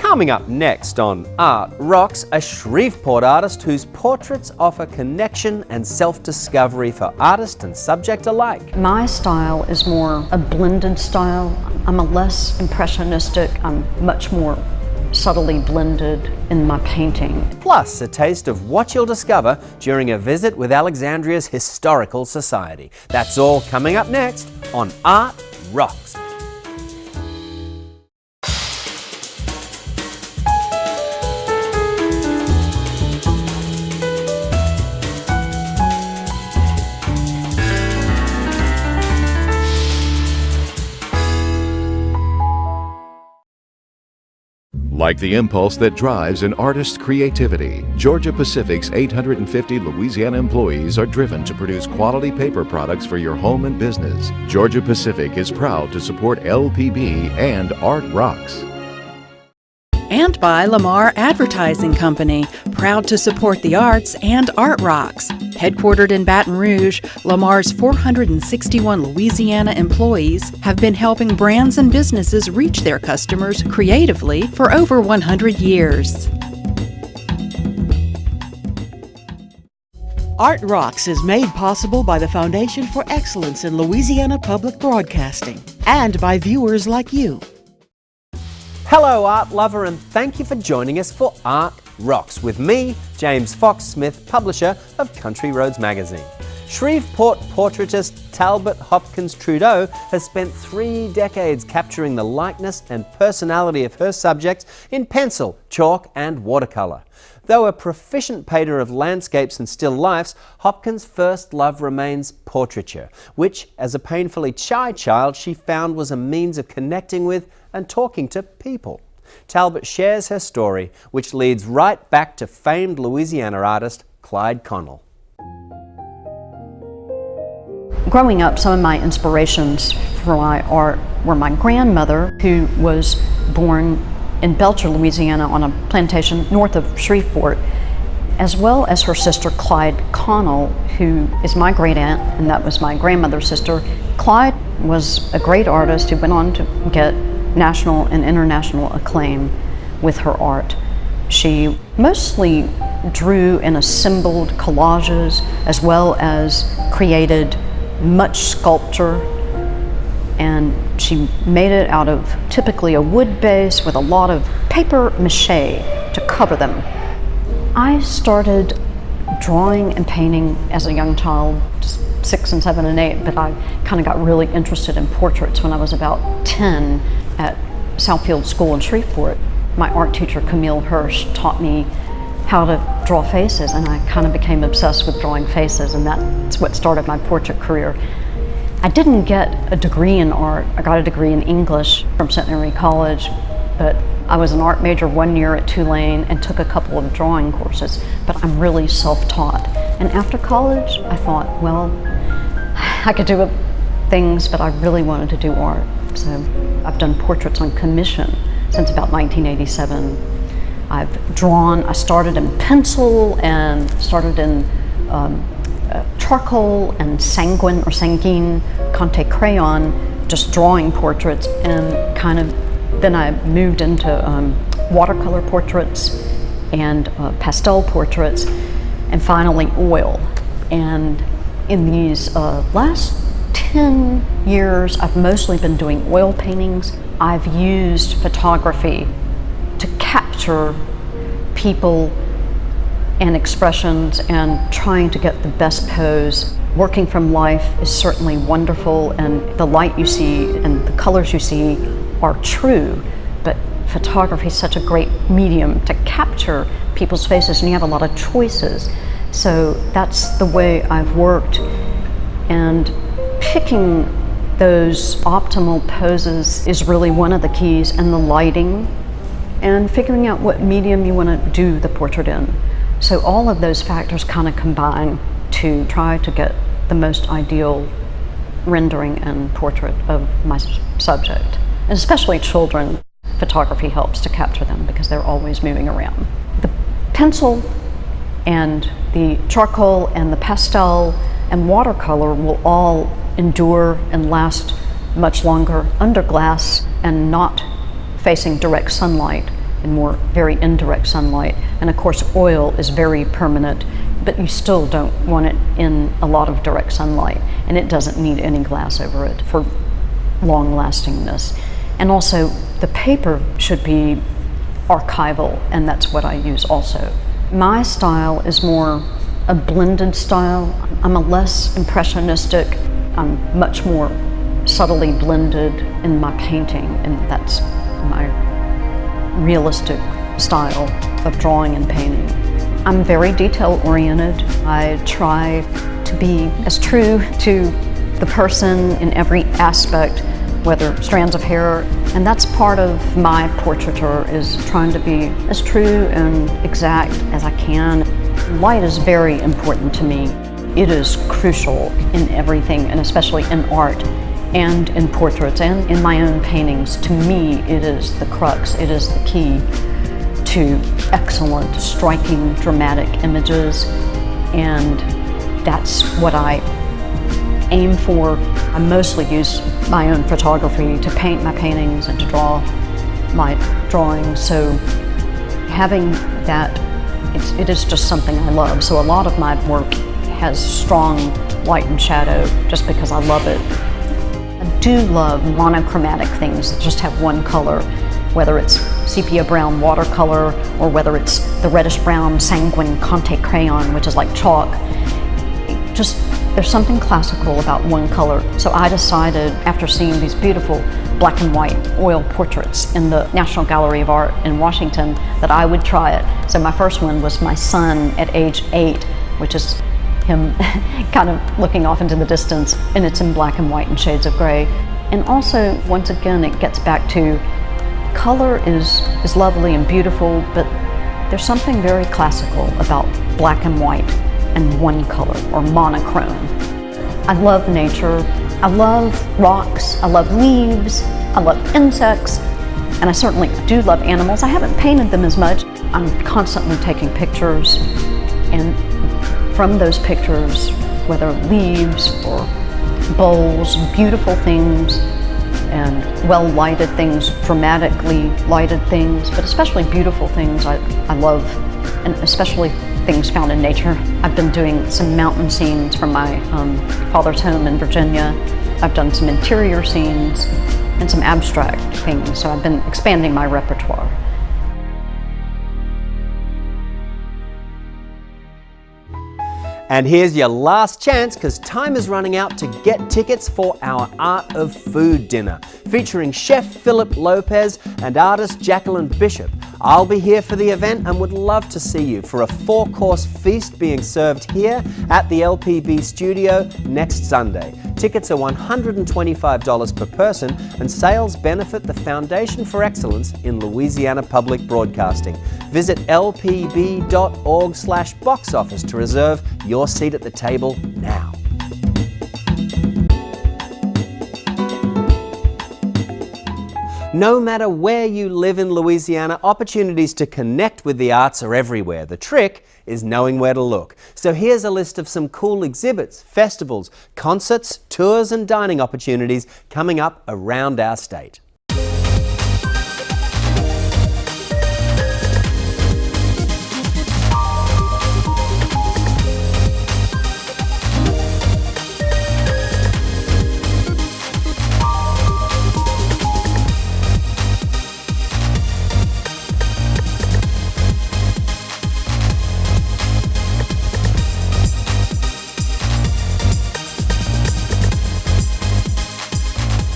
Coming up next on Art Rocks, a Shreveport artist whose portraits offer connection and self-discovery for artist and subject alike. My style is more a blended style. I'm a less impressionistic, I'm much more subtly blended in my painting. Plus, a taste of what you'll discover during a visit with Alexandria's Historical Society. That's all coming up next on Art Rocks. Like the impulse that drives an artist's creativity, Georgia Pacific's 850 Louisiana employees are driven to produce quality paper products for your home and business. Georgia Pacific is proud to support LPB and Art Rocks. And by Lamar Advertising Company, proud to support the arts and Art Rocks. Headquartered in Baton Rouge, Lamar's 461 Louisiana employees have been helping brands and businesses reach their customers creatively for over 100 years. Art Rocks is made possible by the Foundation for Excellence in Louisiana Public Broadcasting and by viewers like you. Hello, art lover, and thank you for joining us for Art Rocks with me, James Fox-Smith, publisher of Country Roads magazine. Shreveport portraitist Talbot Hopkins Trudeau has spent 3 decades capturing the likeness and personality of her subjects in pencil, chalk, and watercolor. Though a proficient painter of landscapes and still lifes, Hopkins' first love remains portraiture, which, as a painfully shy child, she found was a means of connecting with and talking to people. Talbot shares her story, which leads right back to famed Louisiana artist Clyde Connell. Growing up, some of my inspirations for my art were my grandmother, who was born in Belcher, Louisiana, on a plantation north of Shreveport, as well as her sister Clyde Connell, who is my great aunt, and that was my grandmother's sister. Clyde was a great artist who went on to get national and international acclaim with her art. She mostly drew and assembled collages, as well as created much sculpture, and she made it out of typically a wood base with a lot of paper mache to cover them. I started drawing and painting as a young child, just 6 and 7 and 8, but I kind of got really interested in portraits when I was about 10 at Southfield School in Shreveport. My art teacher, Camille Hirsch, taught me how to draw faces, and I kind of became obsessed with drawing faces, and that's what started my portrait career. I didn't get a degree in art. I got a degree in English from Centenary College, but I was an art major 1 year at Tulane and took a couple of drawing courses, but I'm really self-taught. And after college, I thought, well, I could do things, but I really wanted to do art. So I've done portraits on commission since about 1987. I've drawn, I started in pencil and started in charcoal and sanguine or sanguine Conte crayon, just drawing portraits, and then I moved into watercolor portraits and pastel portraits, and finally oil. And in these last 10 years, I've mostly been doing oil paintings. I've used photography to capture people and expressions and trying to get the best pose. Working from life is certainly wonderful, and the light you see and the colors you see are true, but photography is such a great medium to capture people's faces, and you have a lot of choices. So that's the way I've worked, and picking those optimal poses is really one of the keys, and the lighting, and figuring out what medium you want to do the portrait in. So all of those factors kind of combine to try to get the most ideal rendering and portrait of my subject. And especially children, photography helps to capture them because they're always moving around. The pencil and the charcoal and the pastel and watercolor will all endure and last much longer under glass and not facing direct sunlight in more very indirect sunlight. And of course oil is very permanent, but you still don't want it in a lot of direct sunlight, and it doesn't need any glass over it for long lastingness. And also the paper should be archival, and that's what I use also. My style is more a blended style. I'm a less impressionistic, I'm much more subtly blended in my painting, and that's my realistic style of drawing and painting. I'm very detail oriented. I try to be as true to the person in every aspect, whether strands of hair, and that's part of my portraiture, is trying to be as true and exact as I can. Light is very important to me. It is crucial in everything, and especially in art and in portraits and in my own paintings. To me, it is the crux, it is the key to excellent, striking, dramatic images, and that's what I aim for. I mostly use my own photography to paint my paintings and to draw my drawings, so having that, it is just something I love. So a lot of my work has strong light and shadow just because I love it. I do love monochromatic things that just have one color, whether it's sepia brown watercolor or whether it's the reddish brown sanguine Conte crayon, which is like chalk. There's something classical about one color. So I decided, after seeing these beautiful black and white oil portraits in the National Gallery of Art in Washington, that I would try it. So my first one was my son at age 8, which is him kind of looking off into the distance, and it's in black and white and shades of gray. And also, once again, it gets back to color is lovely and beautiful, but there's something very classical about black and white and one color, or monochrome. I love nature, I love rocks, I love leaves, I love insects, and I certainly do love animals. I haven't painted them as much. I'm constantly taking pictures, and from those pictures, whether leaves or bowls, beautiful things, and well-lighted things, dramatically lighted things, but especially beautiful things I love, and especially things found in nature. I've been doing some mountain scenes from my father's home in Virginia. I've done some interior scenes and some abstract things, so I've been expanding my repertoire. And here's your last chance, because time is running out, to get tickets for our Art of Food dinner, featuring Chef Philip Lopez and artist Jacqueline Bishop. I'll be here for the event and would love to see you for a 4-course feast being served here at the LPB studio next Sunday. Tickets are $125 per person, and sales benefit the Foundation for Excellence in Louisiana Public Broadcasting. Visit lpb.org/box office to reserve your seat at the table now. No matter where you live in Louisiana, opportunities to connect with the arts are everywhere. The trick is knowing where to look. So here's a list of some cool exhibits, festivals, concerts, tours and dining opportunities coming up around our state.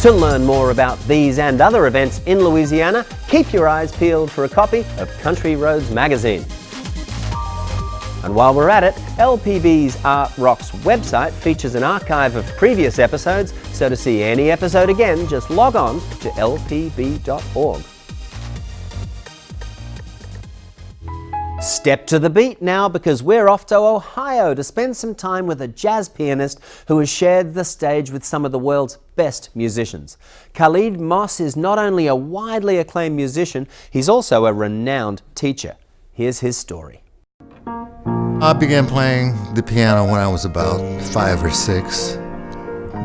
To learn more about these and other events in Louisiana, keep your eyes peeled for a copy of Country Roads magazine. And while we're at it, LPB's Art Rocks website features an archive of previous episodes, so to see any episode again, just log on to lpb.org. Step to the beat now, because we're off to Ohio to spend some time with a jazz pianist who has shared the stage with some of the world's best musicians. Khalid Moss is not only a widely acclaimed musician, he's also a renowned teacher. Here's his story. I began playing the piano when I was about 5 or 6,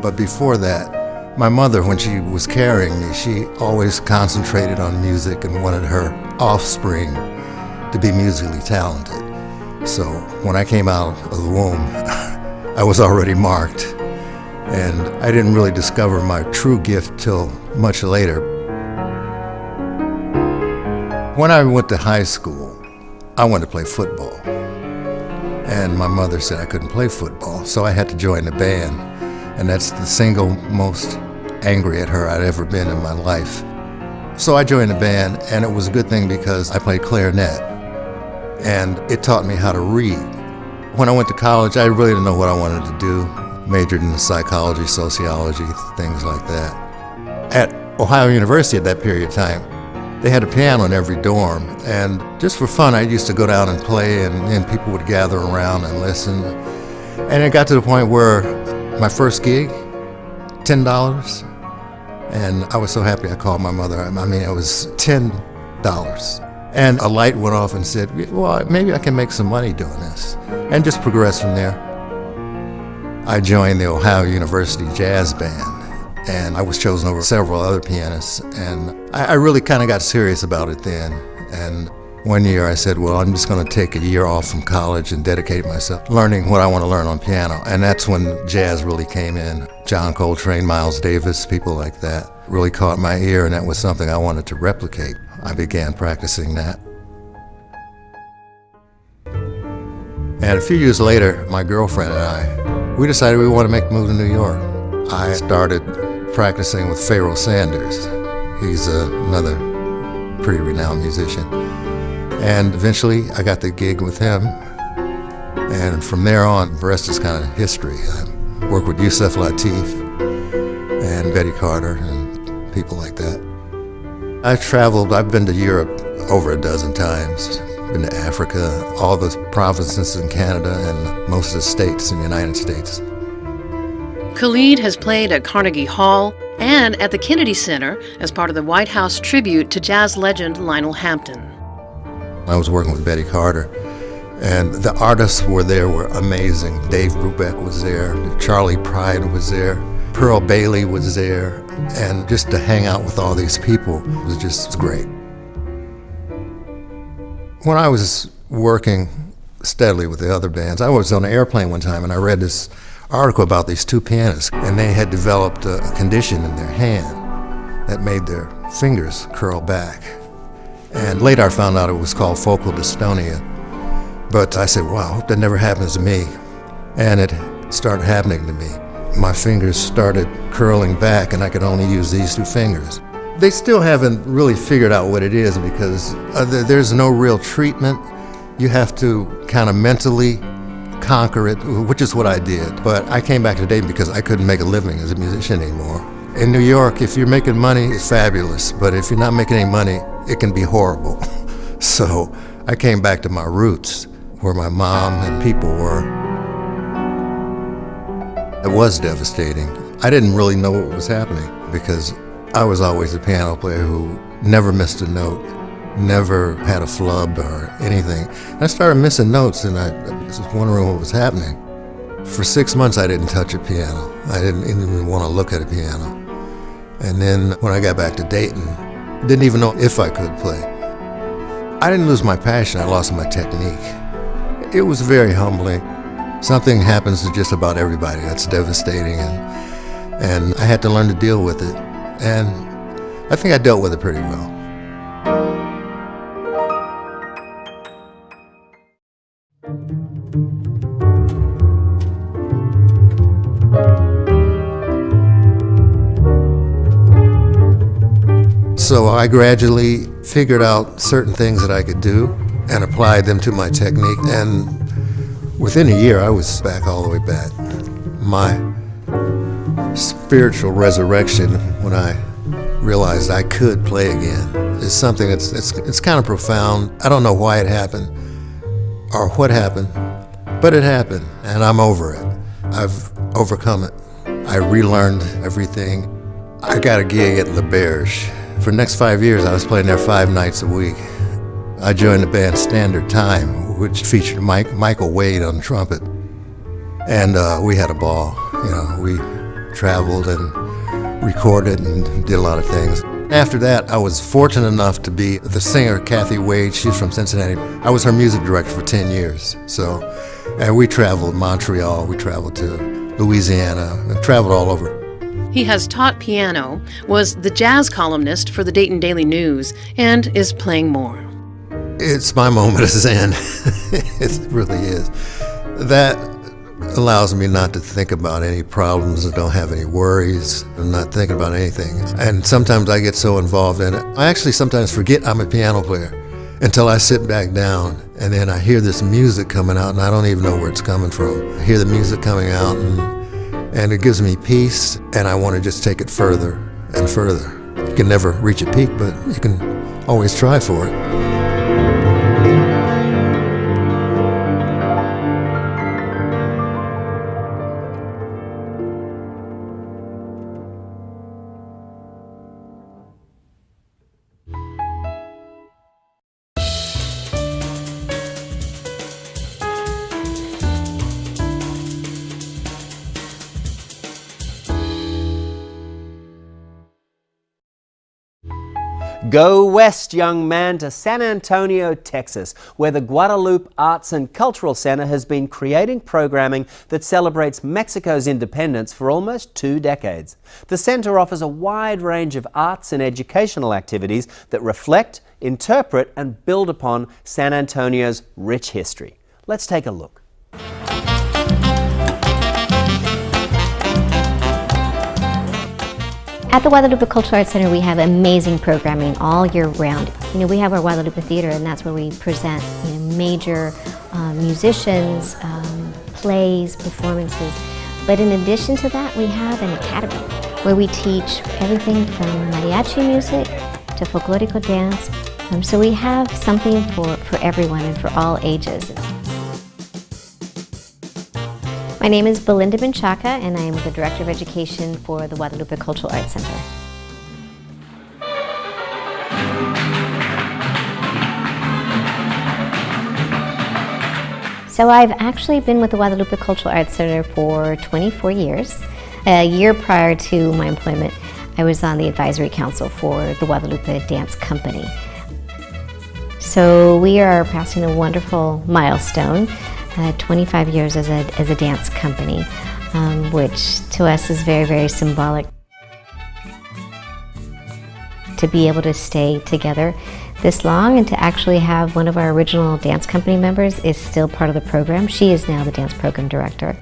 but before that, My mother, when she was carrying me, she always concentrated on music and wanted her offspring to be musically talented. So when I came out of the womb, I was already marked, and I didn't really discover my true gift till much later. When I went to high school, I wanted to play football, and my mother said I couldn't play football, so I had to join the band, and that's the single most angry at her I'd ever been in my life. So I joined the band, and it was a good thing because I played clarinet, and it taught me how to read. When I went to college, I really didn't know what I wanted to do. Majored in psychology, sociology, things like that. At Ohio University at that period of time, they had a piano in every dorm, and just for fun, I used to go down and play, and people would gather around and listen. And it got to the point where my first gig, $10, and I was so happy I called my mother. I mean, it was $10. And a light went off and said, well, maybe I can make some money doing this, and just progress from there. I joined the Ohio University Jazz Band, and I was chosen over several other pianists, and I really kind of got serious about it then. And one year I said, well, I'm just going to take a year off from college and dedicate myself learning what I want to learn on piano. And that's when jazz really came in. John Coltrane, Miles Davis, people like that really caught my ear, and that was something I wanted to replicate. I began practicing that. And a few years later, my girlfriend and I, we decided we wanted to make the move to New York. I started practicing with Pharoah Sanders. He's another pretty renowned musician. And eventually I got the gig with him. And from there on, the rest is kind of history. I worked with Yusef Lateef and Betty Carter and people like that. I've been to Europe over a dozen times. Been to Africa, all the provinces in Canada, and most of the states in the United States. Khalid has played at Carnegie Hall and at the Kennedy Center as part of the White House tribute to jazz legend Lionel Hampton. I was working with Betty Carter, and the artists were amazing. Dave Brubeck was there, Charlie Pride was there, Pearl Bailey was there, and just to hang out with all these people was just great. When I was working steadily with the other bands, I was on an airplane one time and I read this article about these two pianists, and they had developed a condition in their hand that made their fingers curl back. And later I found out it was called focal dystonia. But I said, wow, I hope that never happens to me. And it started happening to me. My fingers started curling back and I could only use these two fingers. They still haven't really figured out what it is because there's no real treatment. You have to kind of mentally conquer it, which is what I did. But I came back to Dayton because I couldn't make a living as a musician anymore. In New York, if you're making money, it's fabulous. But if you're not making any money, it can be horrible. So I came back to my roots, where my mom and people were. It was devastating. I didn't really know what was happening because I was always a piano player who never missed a note, never had a flub or anything. And I started missing notes and I was wondering what was happening. For 6 months I didn't touch a piano. I didn't even want to look at a piano. And then when I got back to Dayton, didn't even know if I could play. I didn't lose my passion, I lost my technique. It was very humbling. Something happens to just about everybody that's devastating, and I had to learn to deal with it. And I think I dealt with it pretty well. So I gradually figured out certain things that I could do and applied them to my technique. And within a year, I was back all the way back. My spiritual resurrection when I realized I could play again is something it's kind of profound. I don't know why it happened or what happened, but it happened and I'm over it. I've overcome it. I relearned everything. I got a gig at L'Auberge. For the next 5 years, I was playing there 5 nights a week. I joined the band Standard Time, which featured Michael Wade on trumpet. And we had a ball. You know, we traveled and recorded and did a lot of things. After that, I was fortunate enough to be the singer, Kathy Wade. She's from Cincinnati. I was her music director for 10 years. And we traveled Montreal, we traveled to Louisiana, and traveled all over. He has taught piano, was the jazz columnist for the Dayton Daily News, and is playing more. It's my moment of zen. It really is. That allows me not to think about any problems, I don't have any worries, I'm not thinking about anything. And sometimes I get so involved in it, I actually sometimes forget I'm a piano player until I sit back down and then I hear this music coming out and I don't even know where it's coming from. I hear the music coming out and it gives me peace, and I want to just take it further and further. You can never reach a peak, but you can always try for it. Go west, young man, to San Antonio, Texas, where the Guadalupe Arts and Cultural Center has been creating programming that celebrates Mexico's independence for almost 2 decades. The center offers a wide range of arts and educational activities that reflect, interpret, and build upon San Antonio's rich history. Let's take a look. At the Guadalupe Cultural Arts Center, we have amazing programming all year round. We have our Guadalupe Theater, and that's where we present major musicians, plays, performances. But in addition to that, we have an academy where we teach everything from mariachi music to folklorico dance. So we have something for everyone and for all ages. My name is Belinda Menchaca, and I am the Director of Education for the Guadalupe Cultural Arts Center. So I've actually been with the Guadalupe Cultural Arts Center for 24 years. A year prior to my employment, I was on the advisory council for the Guadalupe Dance Company. So we are passing a wonderful milestone. 25 years as a dance company, which to us is very, very symbolic. To be able to stay together this long and to actually have one of our original dance company members is still part of the program. She is now the dance program director.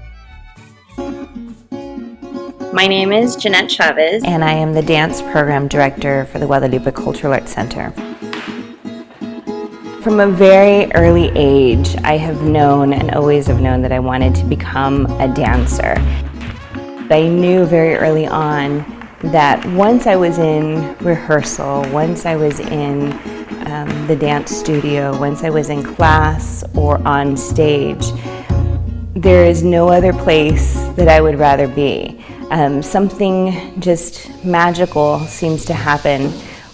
My name is Jeanette Chavez, and I am the dance program director for the Guadalupe Cultural Arts Center. From a very early age, I have known and always have known that I wanted to become a dancer. I knew very early on that once I was in rehearsal, once I was in the dance studio, once I was in class or on stage, there is no other place that I would rather be. Something just magical seems to happen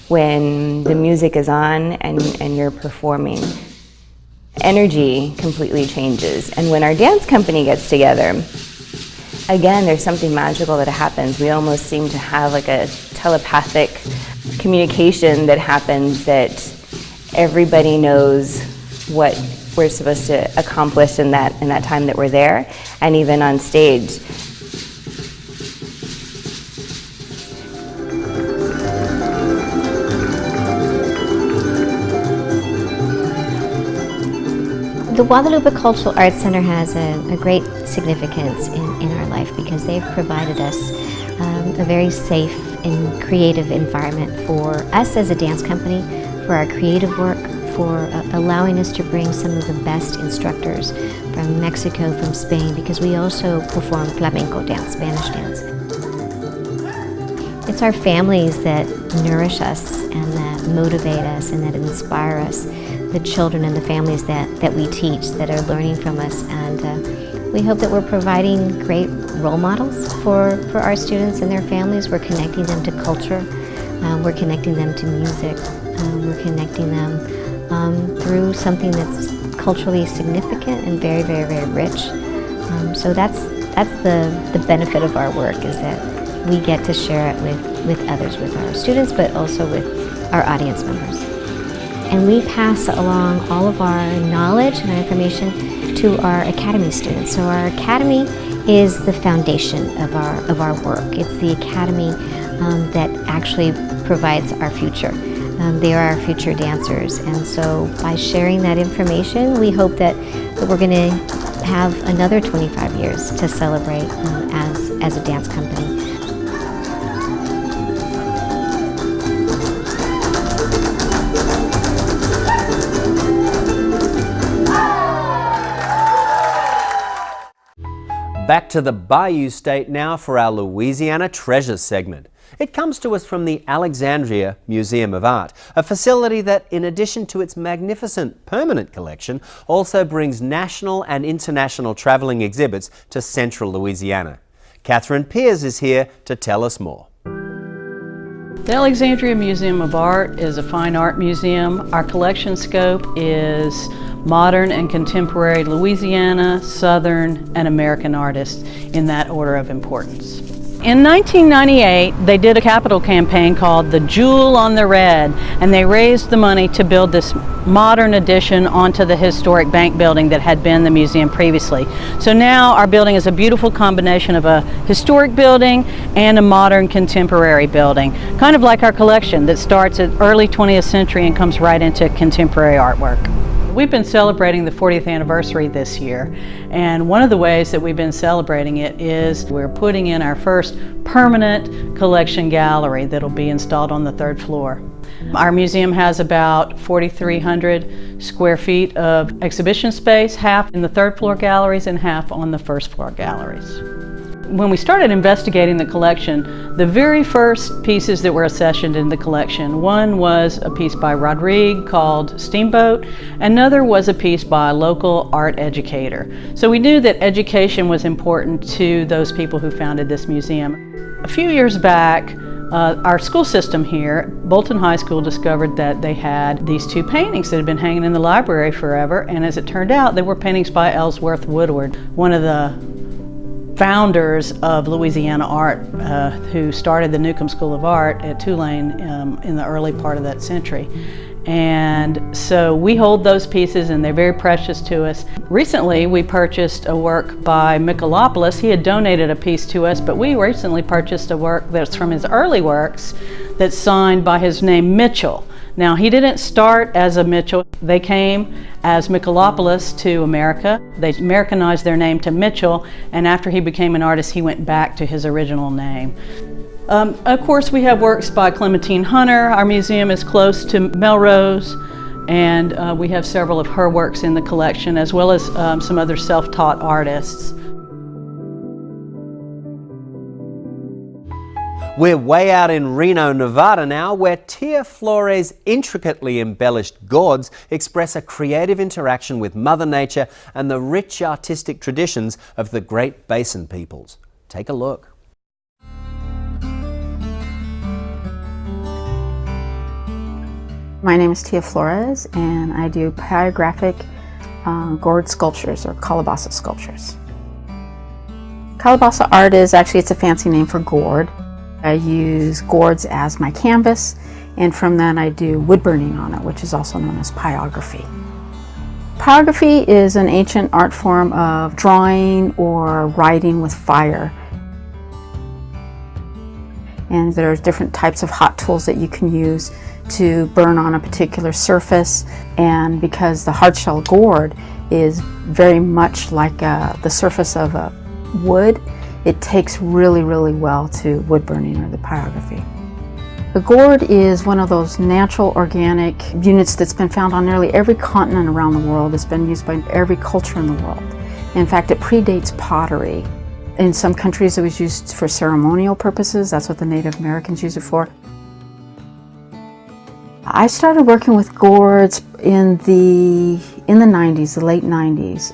when the music is on and you're performing. Energy completely changes. And when our dance company gets together, again, there's something magical that happens. We almost seem to have like a telepathic communication that happens, that everybody knows what we're supposed to accomplish in that time that we're there, and even on stage. The Guadalupe Cultural Arts Center has a great significance in our life because they've provided us a very safe and creative environment for us as a dance company, for our creative work, for allowing us to bring some of the best instructors from Mexico, from Spain, because we also perform flamenco dance, Spanish dance. It's our families that nourish us and that motivate us and that inspire us. The children and the families that we teach that are learning from us, and we hope that we're providing great role models for our students and their families. We're connecting them to culture, we're connecting them to music, we're connecting them through something that's culturally significant and very, very, very rich. So that's the benefit of our work, is that we get to share it with others, with our students, but also with our audience members. And we pass along all of our knowledge and our information to our academy students. So our academy is the foundation of our work. It's the academy that actually provides our future. They are our future dancers, and so by sharing that information, we hope that we're going to have another 25 years to celebrate as a dance company. Back to the Bayou State now for our Louisiana Treasure segment. It comes to us from the Alexandria Museum of Art, a facility that, in addition to its magnificent permanent collection, also brings national and international travelling exhibits to central Louisiana. Catherine Peers is here to tell us more. The Alexandria Museum of Art is a fine art museum. Our collection scope is modern and contemporary Louisiana, Southern, and American artists in that order of importance. In 1998, they did a capital campaign called The Jewel on the Red, and they raised the money to build this modern addition onto the historic bank building that had been the museum previously. So now our building is a beautiful combination of a historic building and a modern contemporary building, kind of like our collection that starts at early 20th century and comes right into contemporary artwork. We've been celebrating the 40th anniversary this year, and one of the ways that we've been celebrating it is we're putting in our first permanent collection gallery that'll be installed on the 3rd floor. Our museum has about 4,300 square feet of exhibition space, half in the 3rd floor galleries and half on the 1st floor galleries. When we started investigating the collection, the very first pieces that were accessioned in the collection, one was a piece by Rodrigue called Steamboat, another was a piece by a local art educator. So we knew that education was important to those people who founded this museum. A few years back, our school system here, Bolton High School, discovered that they had these 2 paintings that had been hanging in the library forever, and as it turned out, they were paintings by Ellsworth Woodward, one of the founders of Louisiana art, who started the Newcomb School of Art at Tulane in the early part of that century. And so we hold those pieces and they're very precious to us. Recently we purchased a work by Michaelopoulos. He had donated a piece to us, but we recently purchased a work that's from his early works that's signed by his name Mitchell. Now, he didn't start as a Mitchell. They came as Michaelopoulos to America. They Americanized their name to Mitchell, and after he became an artist, he went back to his original name. Of course, we have works by Clementine Hunter. Our museum is close to Melrose, and we have several of her works in the collection, as well as some other self-taught artists. We're way out in Reno, Nevada now, where Tia Flores' intricately embellished gourds express a creative interaction with Mother Nature and the rich artistic traditions of the Great Basin peoples. Take a look. My name is Tia Flores, and I do pyrographic gourd sculptures, or calabaza sculptures. Calabaza art is actually, it's a fancy name for gourd. I use gourds as my canvas, and from that I do wood burning on it, which is also known as pyrography. Pyrography is an ancient art form of drawing or writing with fire. And there's different types of hot tools that you can use to burn on a particular surface, and because the hardshell gourd is very much like the surface of a wood, it takes really, really well to wood burning or the pyrography. The gourd is one of those natural organic units that's been found on nearly every continent around the world. It's been used by every culture in the world. In fact, it predates pottery. In some countries it was used for ceremonial purposes. That's what the Native Americans use it for. I started working with gourds in the 90s, the late 90s.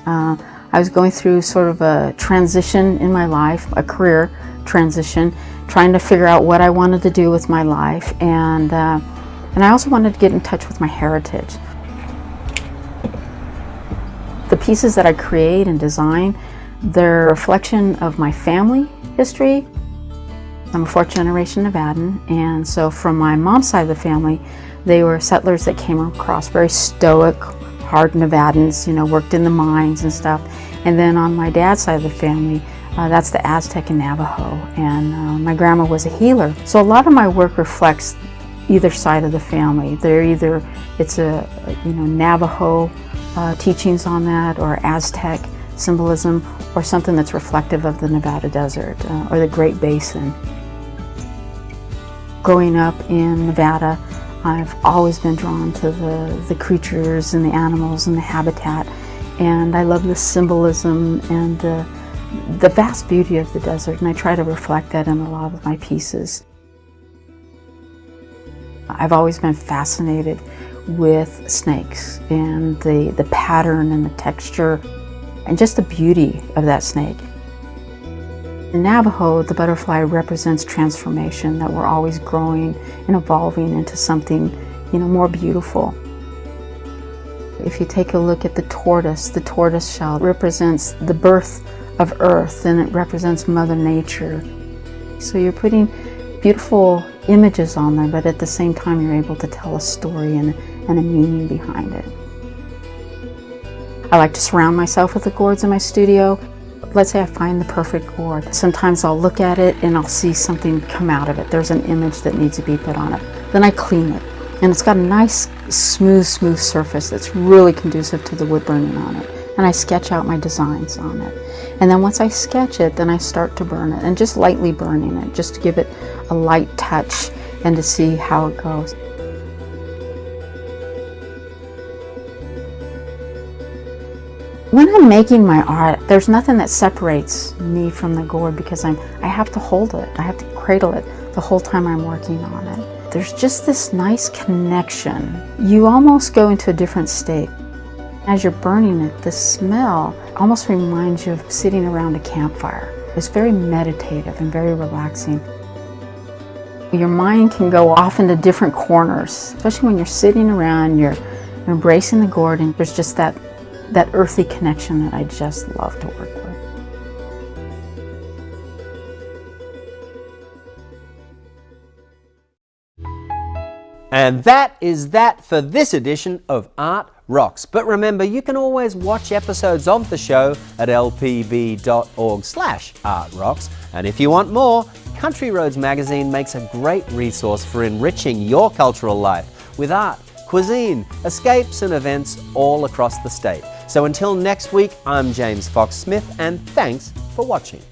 I was going through sort of a transition in my life, a career transition, trying to figure out what I wanted to do with my life, and I also wanted to get in touch with my heritage. The pieces that I create and design, they're a reflection of my family history. I'm a fourth generation Nevadan, and so from my mom's side of the family, they were settlers that came across, very stoic, hard Nevadans, worked in the mines and stuff. And then on my dad's side of the family, that's the Aztec and Navajo, and my grandma was a healer. So a lot of my work reflects either side of the family. It's a Navajo teachings on that, or Aztec symbolism, or something that's reflective of the Nevada desert or the Great Basin. Growing up in Nevada, I've always been drawn to the creatures and the animals and the habitat, and I love the symbolism and the vast beauty of the desert, and I try to reflect that in a lot of my pieces. I've always been fascinated with snakes and the pattern and the texture and just the beauty of that snake. In Navajo, the butterfly represents transformation, that we're always growing and evolving into something, more beautiful. If you take a look at the tortoise shell represents the birth of Earth, and it represents Mother Nature. So you're putting beautiful images on there, but at the same time you're able to tell a story and a meaning behind it. I like to surround myself with the gourds in my studio. Let's say I find the perfect gourd. Sometimes I'll look at it and I'll see something come out of it. There's an image that needs to be put on it. Then I clean it, and it's got a nice smooth surface that's really conducive to the wood burning on it. And I sketch out my designs on it. And then once I sketch it, then I start to burn it, and just lightly burning it, just to give it a light touch and to see how it goes. When I'm making my art, there's nothing that separates me from the gourd, because I have to hold it, I have to cradle it the whole time I'm working on it. There's just this nice connection. You almost go into a different state. As you're burning it, the smell almost reminds you of sitting around a campfire. It's very meditative and very relaxing. Your mind can go off into different corners, especially when you're sitting around, you're embracing the gourd, and there's just that earthy connection that I just love to work with. And that is that for this edition of Art Rocks. But remember, you can always watch episodes of the show at lpb.org/artrocks. And if you want more, Country Roads Magazine makes a great resource for enriching your cultural life with art, cuisine, escapes and events all across the state. So until next week, I'm James Fox Smith, and thanks for watching.